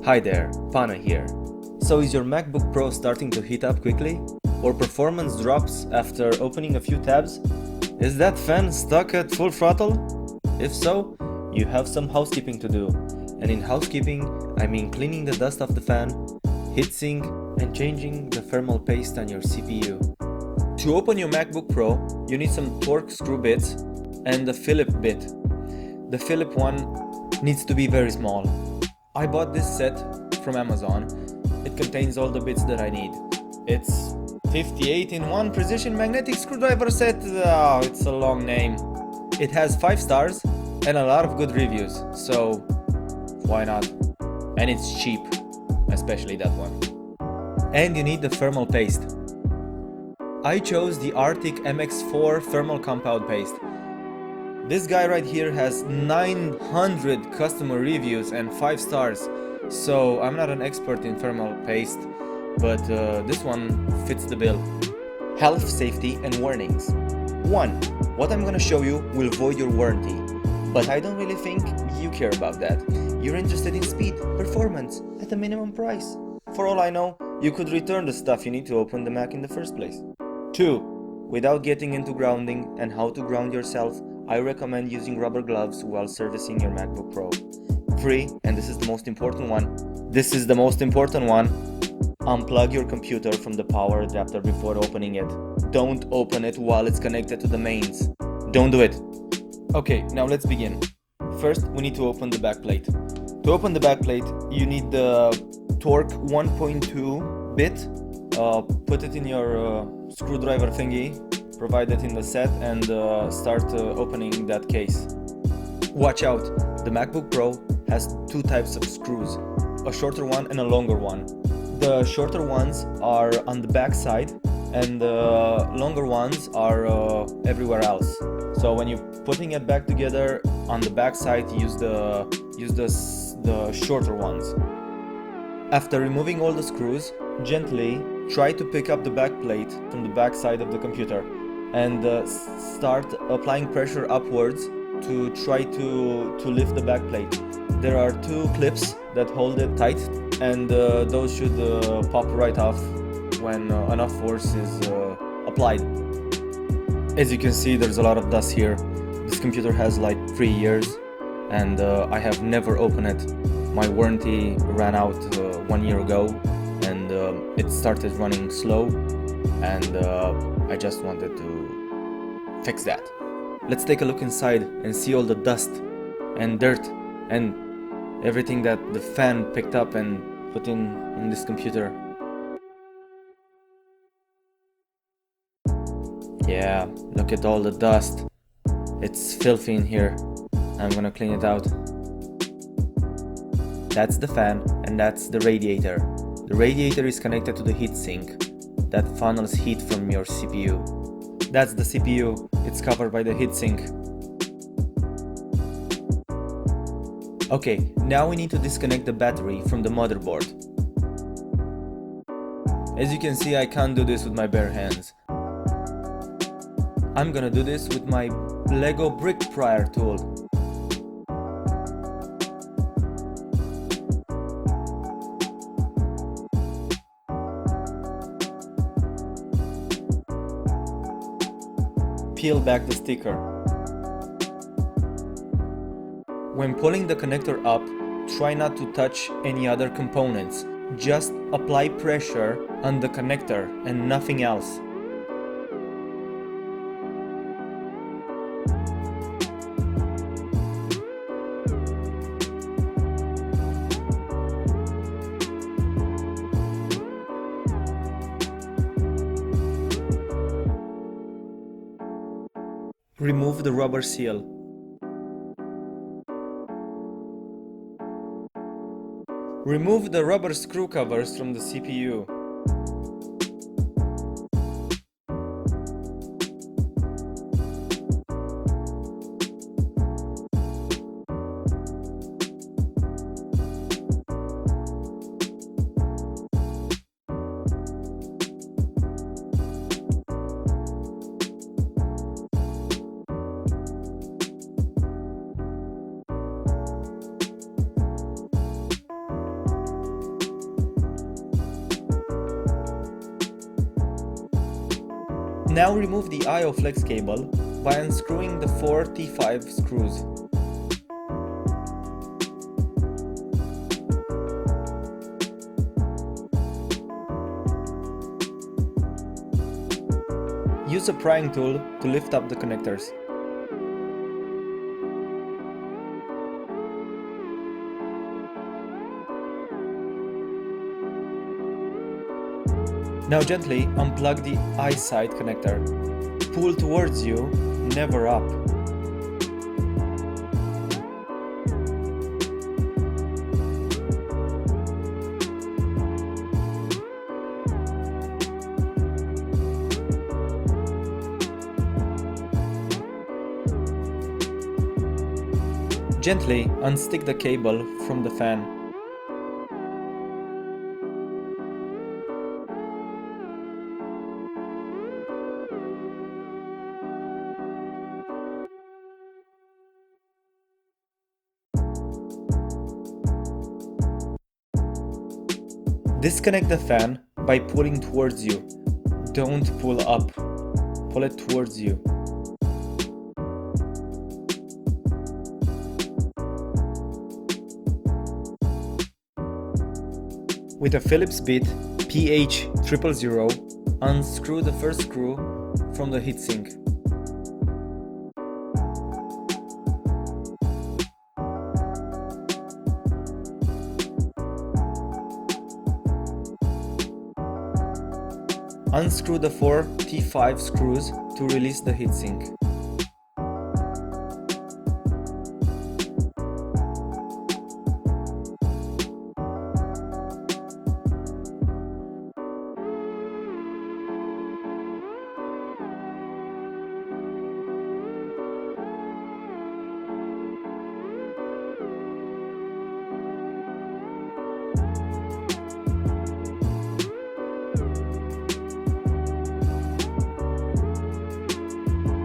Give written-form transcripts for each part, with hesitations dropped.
Hi there, Pana here. So is your MacBook Pro starting to heat up quickly? Or performance drops after opening a few tabs? Is that fan stuck at full throttle? If so, you have some housekeeping to do. And in housekeeping, I mean cleaning the dust off the fan, heatsink, and changing the thermal paste on your CPU. To open your MacBook Pro, you need some Torx screw bits and a Phillip bit. The Phillip one needs to be very small. I bought this set from Amazon. It contains all the bits that I need. It's 58-in-1 precision magnetic screwdriver set. Oh, it's a long name. It has 5 stars and a lot of good reviews, so why not? And it's cheap, especially that one. And you need the thermal paste. I chose the Arctic MX4 thermal compound paste. This guy right here has 900 customer reviews and 5 stars, so I'm not an expert in thermal paste, but this one fits the bill. Health, safety and warnings. 1. What I'm gonna show you will void your warranty, but I don't really think you care about that. You're interested in speed, performance, at a minimum price. For all I know, you could return the stuff you need to open the Mac in the first place. 2. Without getting into grounding and how to ground yourself, I recommend using rubber gloves while servicing your MacBook Pro. 3, and this is the most important one, unplug your computer from the power adapter before opening it. Don't open it while it's connected to the mains. Don't do it. Okay, now let's begin. First, we need to open the back plate. To open the back plate, you need the Torx 1.2 bit. Put it in your screwdriver thingy, provide it in the set, and start opening that case. Watch out, the MacBook Pro has 2 types of screws, a shorter one and a longer one. The shorter ones are on the back side and the longer ones are everywhere else. So when you're putting it back together on the back side, use the shorter ones. After removing all the screws, gently try to pick up the back plate from the back side of the computer and start applying pressure upwards to try to lift the back plate. There are 2 clips that hold it tight, and those should pop right off when enough force is applied. As you can see, there's a lot of dust here. This computer has like 3 years and I have never opened it. My warranty ran out 1 year ago and it started running slow, and I just wanted to fix that. Let's take a look inside and see all the dust and dirt and everything that the fan picked up and put in this computer. Yeah, look at all the dust. It's filthy in here. I'm gonna clean it out. That's the fan and that's the radiator. The radiator is connected to the heatsink that funnels heat from your CPU. That's the CPU, it's covered by the heatsink. Okay, now we need to disconnect the battery from the motherboard. As you can see, I can't do this with my bare hands. I'm gonna do this with my Lego brick prier tool. Peel back the sticker. When pulling the connector up, try not to touch any other components. Just apply pressure on the connector and nothing else. Remove the rubber seal. Remove the rubber screw covers from the CPU. Now remove the I/O flex cable by unscrewing the 4 T5 screws. Use a prying tool to lift up the connectors. Now gently unplug the isight connector. Pull towards you, never up. Gently unstick the cable from the fan. Disconnect the fan by pulling towards you. Don't pull up. Pull it towards you. With a Phillips bit PH000, unscrew the first screw from the heatsink. Unscrew the 4 T5 screws to release the heatsink.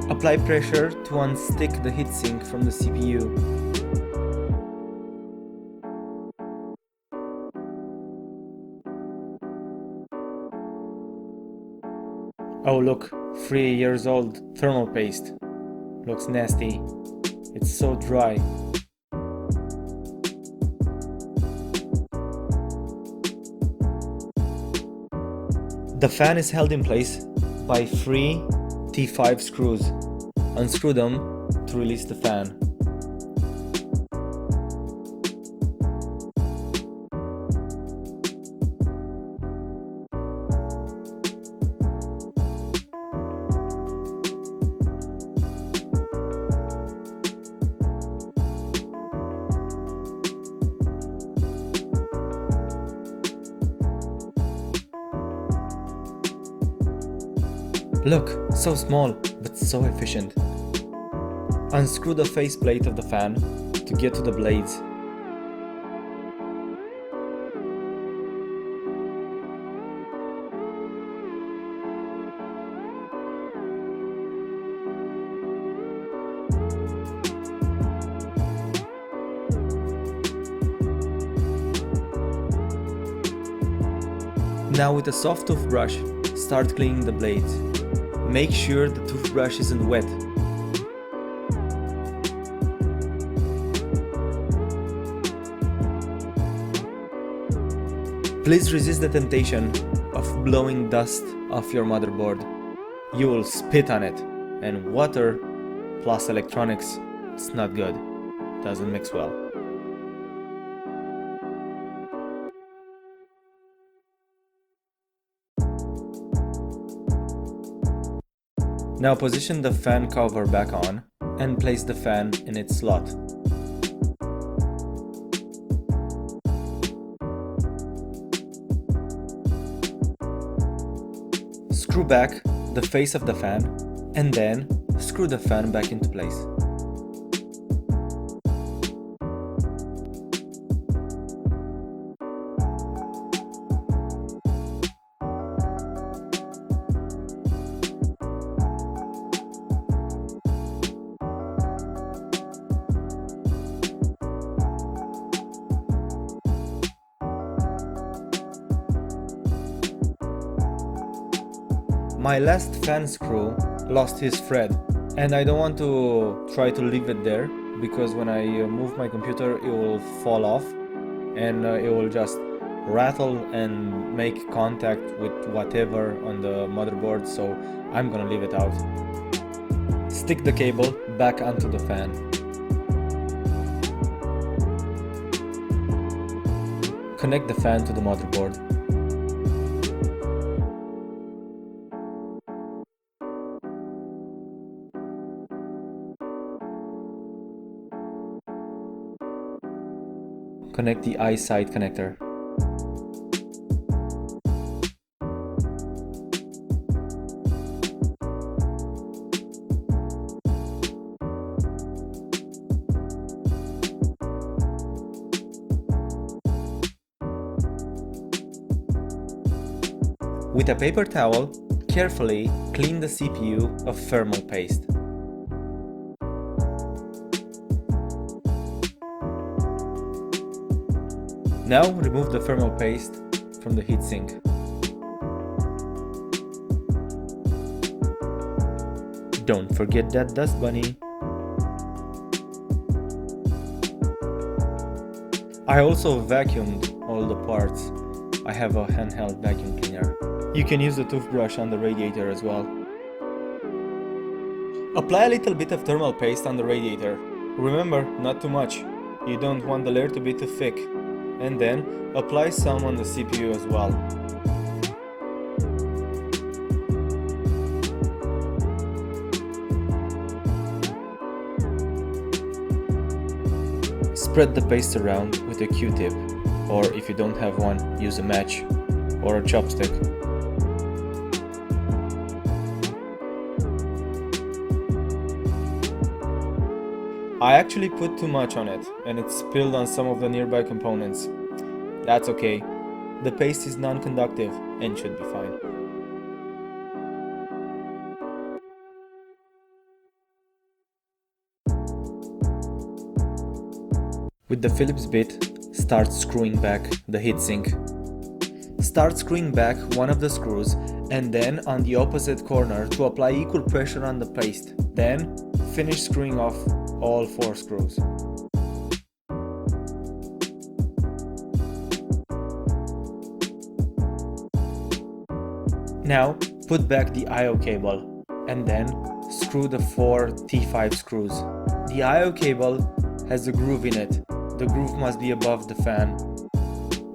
Apply pressure to unstick the heatsink from the CPU. Oh look, 3 years old thermal paste. Looks nasty. It's so dry. The fan is held in place by 3 T5 screws. Unscrew them to release the fan. Look, so small, but so efficient. Unscrew the faceplate of the fan to get to the blades. Now with a soft toothbrush, start cleaning the blades. Make sure the toothbrush isn't wet. Please resist the temptation of blowing dust off your motherboard. You will spit on it, and water plus electronics, it's not good. Doesn't mix well. Now position the fan cover back on and place the fan in its slot. Screw back the face of the fan and then screw the fan back into place. My last fan screw lost his thread, and I don't want to try to leave it there, because when I move my computer it will fall off and it will just rattle and make contact with whatever on the motherboard, so I'm gonna leave it out. Stick the cable back onto the fan. Connect the fan to the motherboard. Connect the isight connector. With a paper towel, carefully clean the CPU of thermal paste. Now remove the thermal paste from the heatsink. Don't forget that dust bunny. I also vacuumed all the parts. I have a handheld vacuum cleaner. You can use the toothbrush on the radiator as well. Apply a little bit of thermal paste on the radiator. Remember, not too much. You don't want the layer to be too thick. And then apply some on the CPU as well. Spread the paste around with a Q-tip, or if you don't have one, use a match or a chopstick. I actually put too much on it, and it spilled on some of the nearby components. That's okay. The paste is non-conductive and should be fine. With the Phillips bit, start screwing back the heatsink. Start screwing back one of the screws and then on the opposite corner to apply equal pressure on the paste. Then finish screwing off all 4 screws. Now put back the I/O cable and then screw the 4 T5 screws. The I/O cable has a groove in it. The groove must be above the fan.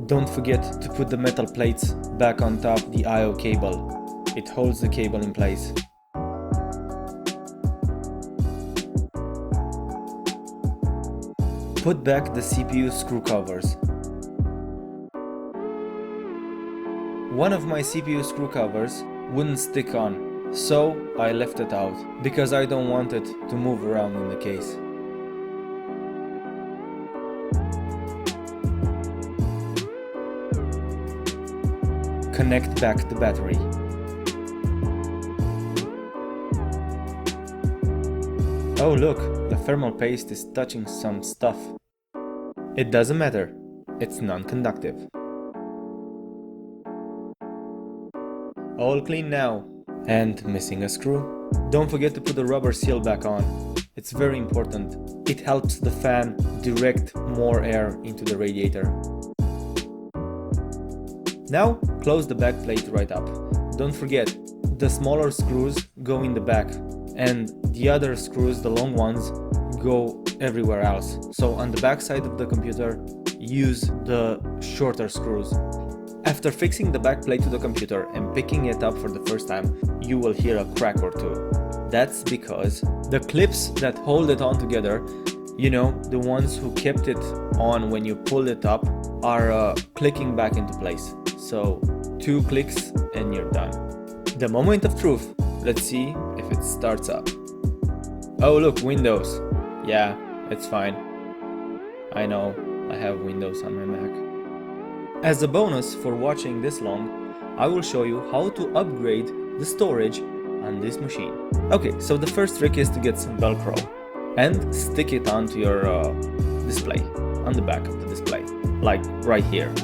Don't forget to put the metal plates back on top the I/O cable. It holds the cable in place. Put back the CPU screw covers. One of my CPU screw covers wouldn't stick on, so I left it out, because I don't want it to move around in the case. Connect back the battery. Oh look, the thermal paste is touching some stuff. It doesn't matter, it's non-conductive. All clean now, and missing a screw. Don't forget to put the rubber seal back on. It's very important. It helps the fan direct more air into the radiator. Now close the back plate right up. Don't forget, the smaller screws go in the back and the other screws, the long ones, go everywhere else. So on the back side of the computer, use the shorter screws. After fixing the back plate to the computer and picking it up for the first time, you will hear a crack or two. That's because the clips that hold it on together, you know, the ones who kept it on when you pulled it up, are clicking back into place. So 2 clicks and you're done. The moment of truth. Let's see if it starts up. Oh look, Windows. Yeah, it's fine. I know, I have Windows on my Mac. As a bonus for watching this long, I will show you how to upgrade the storage on this machine. Okay, so the first trick is to get some Velcro and stick it onto your display, on the back of the display, like right here.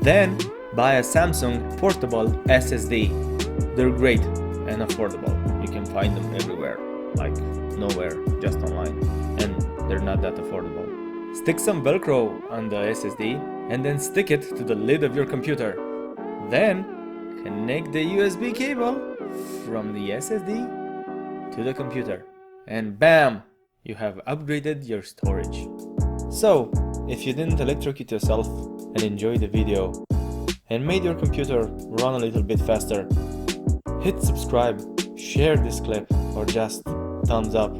Then buy a Samsung portable SSD. They're great and affordable. You can find them everywhere, like nowhere, just online, and they're not that affordable. Stick some Velcro on the SSD and then stick it to the lid of your computer. Then connect the USB cable from the SSD to the computer, and bam! You have upgraded your storage. So, if you didn't electrocute yourself and enjoy the video and made your computer run a little bit faster, hit subscribe, share this clip, or just thumbs up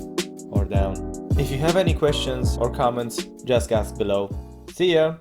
or down. If you have any questions or comments, just ask below. See ya!